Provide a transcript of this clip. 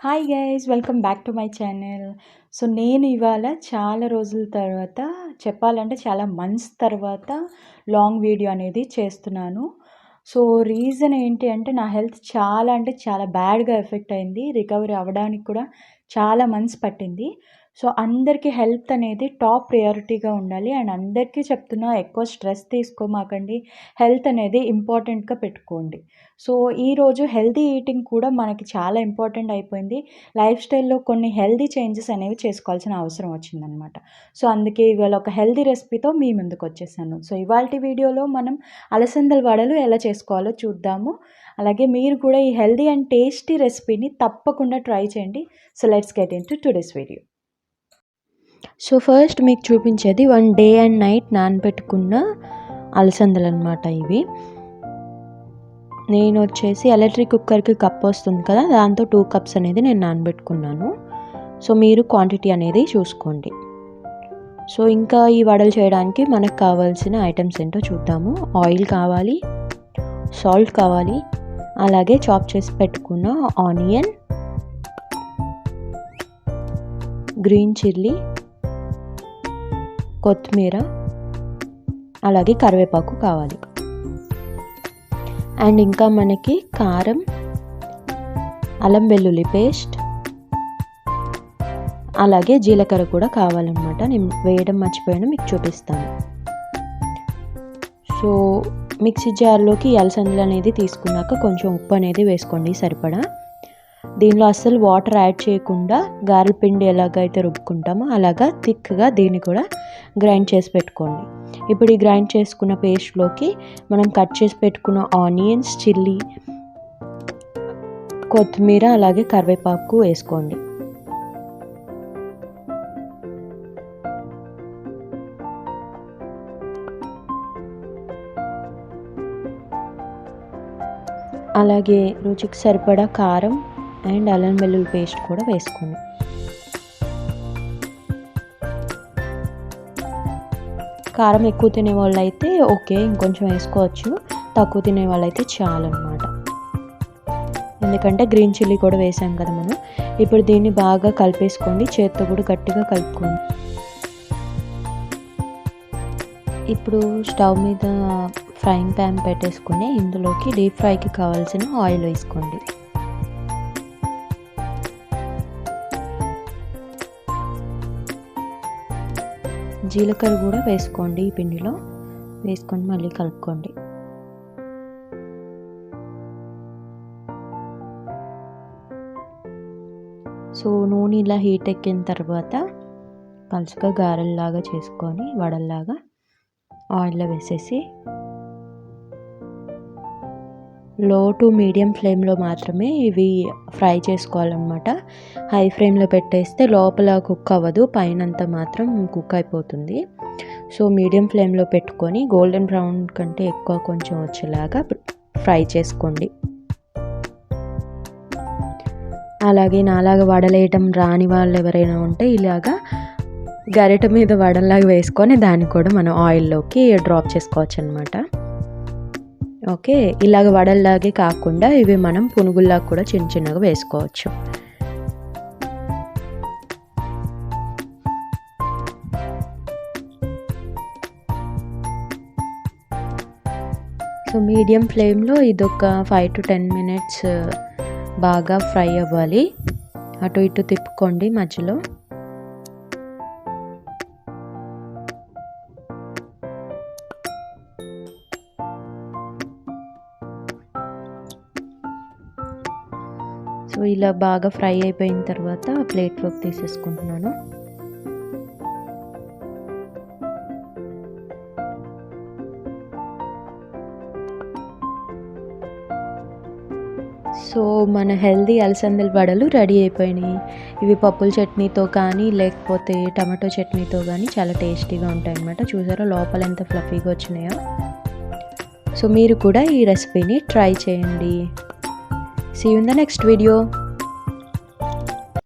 Hi guys, welcome back to my channel. So నేను ఇవాళ చాలా రోజుల తర్వాత, చెప్పాలంటే చాలా మంత్స్ తర్వాత లాంగ్ వీడియో అనేది చేస్తున్నాను. సో రీజన్ ఏంటి అంటే, నా హెల్త్ చాలా అంటే చాలా బ్యాడ్గా ఎఫెక్ట్ అయింది. రికవరీ అవ్వడానికి కూడా చాలా మంత్స్ పట్టింది. సో అందరికీ హెల్త్ అనేది టాప్ ప్రయారిటీగా ఉండాలి. అండ్ అందరికీ చెప్తున్నా, ఎక్కువ స్ట్రెస్ తీసుకోమాకండి. హెల్త్ అనేది ఇంపార్టెంట్గా పెట్టుకోండి. సో ఈరోజు హెల్తీ ఈటింగ్ కూడా మనకి చాలా ఇంపార్టెంట్ అయిపోయింది. లైఫ్ స్టైల్లో కొన్ని హెల్తీ చేంజెస్ అనేవి చేసుకోవాల్సిన అవసరం వచ్చిందనమాట. సో అందుకే ఇవాళ ఒక హెల్తీ రెసిపీతో మీ ముందుకు వచ్చేసాను. సో ఇవాల్టి వీడియోలో మనం అలసందల వడలు ఎలా చేసుకోవాలో చూద్దాము. అలాగే మీరు కూడా ఈ హెల్తీ అండ్ టేస్టీ రెసిపీని తప్పకుండా ట్రై చేయండి. So let's get in to today's video. So first మీకు చూపించేది 1 డే అండ్ నైట్ నానబెట్టుకున్న అలసందలు అనమాట. ఇవి నేను వచ్చేసి ఎలక్ట్రిక్ కుక్కర్కి కప్ వస్తుంది కదా, దాంతో 2 కప్స్ అనేది నేను నానబెట్టుకున్నాను. సో మీరు క్వాంటిటీ అనేది చూసుకోండి. సో ఇంకా ఈ వడలు చేయడానికి మనకు కావాల్సిన ఐటమ్స్ ఏంటో చూద్దాము. ఆయిల్ కావాలి, సాల్ట్ కావాలి, అలాగే చాప్ చేసి పెట్టుకున్న ఆనియన్, గ్రీన్ చిల్లీ, కొత్తిమీర, అలాగే కరివేపాకు కావాలి. అండ్ ఇంకా మనకి కారం, అల్లం వెల్లుల్లి పేస్ట్, అలాగే జీలకర్ర కూడా కావాలన్నమాట. నేను వేయడం మర్చిపోయాను, మీకు చూపిస్తాను. సో మిక్సీ జార్లోకి అలసందలు అనేది తీసుకున్నాక కొంచెం ఉప్పు అనేది వేసుకోండి సరిపడా. దీనిలో అస్సలు వాటర్ యాడ్ చేయకుండా గారెల పిండి ఎలాగైతే రుబ్బుకుంటామో అలాగా థిక్గా దీన్ని కూడా గ్రైండ్ చేసి పెట్టుకోండి. ఇప్పుడు ఈ గ్రైండ్ చేసుకున్న పేస్ట్లోకి మనం కట్ చేసి పెట్టుకున్న ఆనియన్స్, చిల్లీ, కొత్తిమీర, అలాగే కరివేపాకు వేసుకోండి. అలాగే రుచికి సరిపడా కారం అండ్ అల్లం వెల్లుల్లి పేస్ట్ కూడా వేసుకోండి. కారం ఎక్కువ తినే వాళ్ళు అయితే ఓకే, ఇంకొంచెం వేసుకోవచ్చు. తక్కువ తినే వాళ్ళు అయితే చాలన్నమాట. ఎందుకంటే గ్రీన్ చిల్లీ కూడా వేసాం కదా మనం. ఇప్పుడు దీన్ని బాగా కలిపేసుకోండి, చేత్తో కూడా గట్టిగా కలుపుకోండి. ఇప్పుడు స్టవ్ మీద ఫ్రైయింగ్ ప్యాన్ పెట్టేసుకుని ఇందులోకి డీప్ ఫ్రైకి కావాల్సిన ఆయిల్ వేసుకోండి. జీలకర్ర కూడా వేసుకోండి. ఈ పిండిలో వేసుకొని మళ్ళీ కలుపుకోండి. సో నూనె ఇలా హీట్ ఎక్కిన తర్వాత పలుచగా గారెల్లాగా చేసుకొని వడల్లాగా ఆయిల్లో వేసేసి లో టు మీడియం ఫ్లేమ్లో మాత్రమే ఇవి ఫ్రై చేసుకోవాలన్నమాట. హై ఫ్లేమ్లో పెట్టేస్తే లోపల కుక్ అవ్వదు, పైనంతా మాత్రం కుక్ అయిపోతుంది. సో మీడియం ఫ్లేమ్లో పెట్టుకొని గోల్డెన్ బ్రౌన్ కంటే ఎక్కువ కొంచెం వచ్చేలాగా ఫ్రై చేసుకోండి. అలాగే నాలాగా వడలేయటం రాని వాళ్ళు ఎవరైనా ఉంటే ఇలాగా గరిట మీద వడలాగా వేసుకొని దాన్ని కూడా మనం ఆయిల్లోకి డ్రాప్ చేసుకోవచ్చు అనమాట. ఓకే, ఇలాగ వడల్లాగే కాకుండా ఇవి మనం పునుగుల్లాగా కూడా చిన్న చిన్నగా వేసుకోవచ్చు. సో మీడియం ఫ్లేమ్లో ఇదొక 5 to 10 minutes బాగా ఫ్రై అవ్వాలి. అటు ఇటు తిప్పుకోండి మధ్యలో. సో ఇలా బాగా ఫ్రై అయిపోయిన తర్వాత ప్లేట్లోకి తీసేసుకుంటున్నాను. సో మన హెల్దీ అలసందల వడలు రెడీ అయిపోయినాయి. ఇవి పప్పుల చట్నీతో కానీ లేకపోతే టమాటో చట్నీతో కానీ చాలా టేస్టీగా ఉంటాయి అన్నమాట. చూసారా లోపల ఎంత ఫ్లఫీగా వచ్చినాయో. సో మీరు కూడా ఈ రెసిపీని ట్రై చేయండి. See you in the next video.